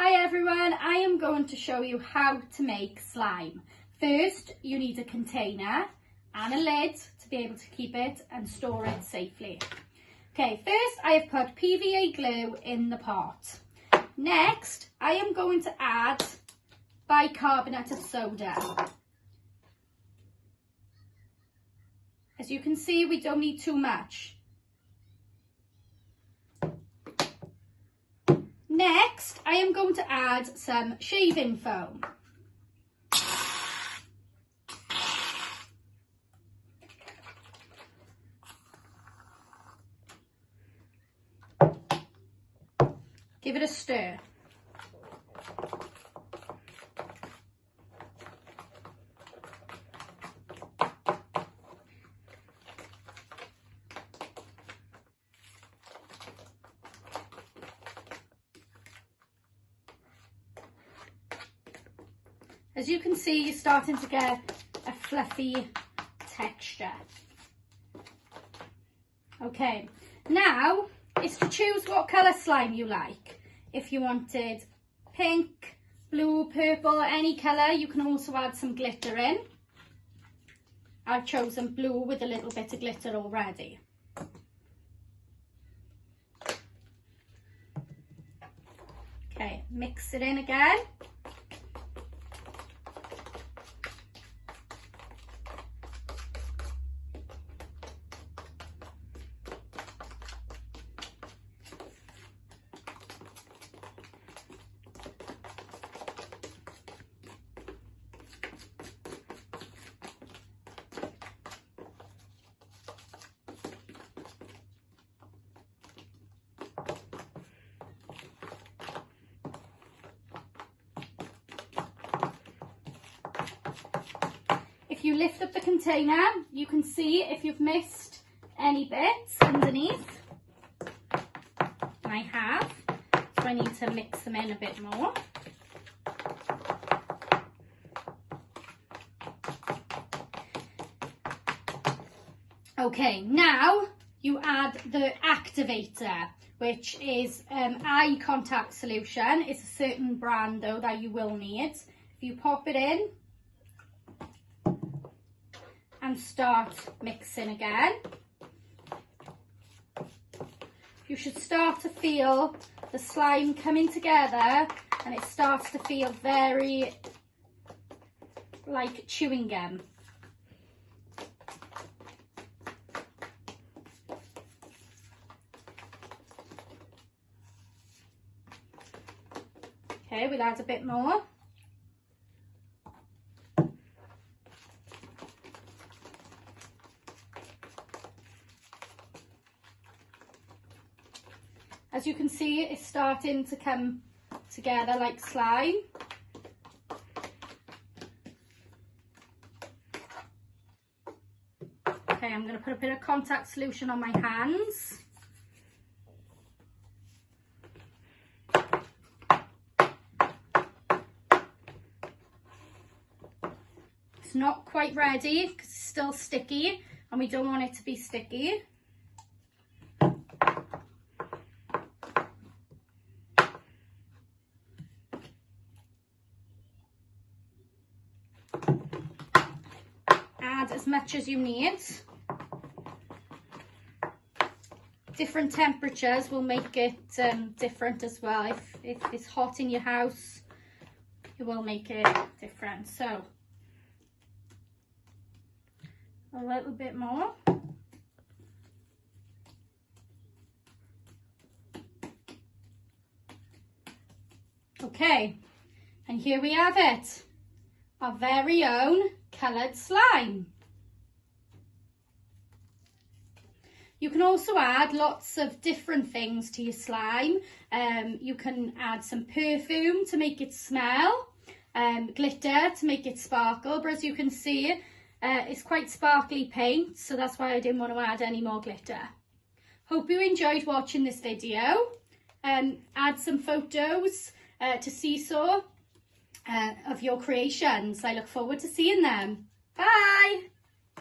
Hi everyone, I am going to show you how to make slime. First, you need a container and a lid to be able to keep it and store it safely. Okay, first I have put PVA glue in the pot. Next, I am going to add bicarbonate of soda. As you can see, we don't need too much. Next, I am going to add some shaving foam. Give it a stir. As you can see, you're starting to get a fluffy texture. Okay, now it's to choose what colour slime you like. If you wanted pink, blue, purple, or any colour, you can also add some glitter in. I've chosen blue with a little bit of glitter already. Okay, mix it in again. If you lift up the container, you can see if you've missed any bits underneath. I have, so I need to mix them in a bit more. Okay, now you add the activator, which is eye contact solution. It's a certain brand though that you will need. If you pop it in and start mixing again, you should start to feel the slime coming together, and it starts to feel very like chewing gum. Okay, we'll add a bit more. As you can see, it's starting to come together like slime. Okay, I'm going to put a bit of contact solution on my hands. It's not quite ready because it's still sticky and we don't want it to be sticky. Add as much as you need. Different temperatures will make it different as well. If it's hot in your house, it will make it different. So a little bit more. Okay, and here we have it, our very own coloured slime. You can also add lots of different things to your slime. You can add some perfume to make it smell, glitter to make it sparkle, but as you can see, it's quite sparkly paint, so that's why I didn't want to add any more glitter. Hope you enjoyed watching this video. Add some photos to Seesaw of your creations. I look forward to seeing them. Bye!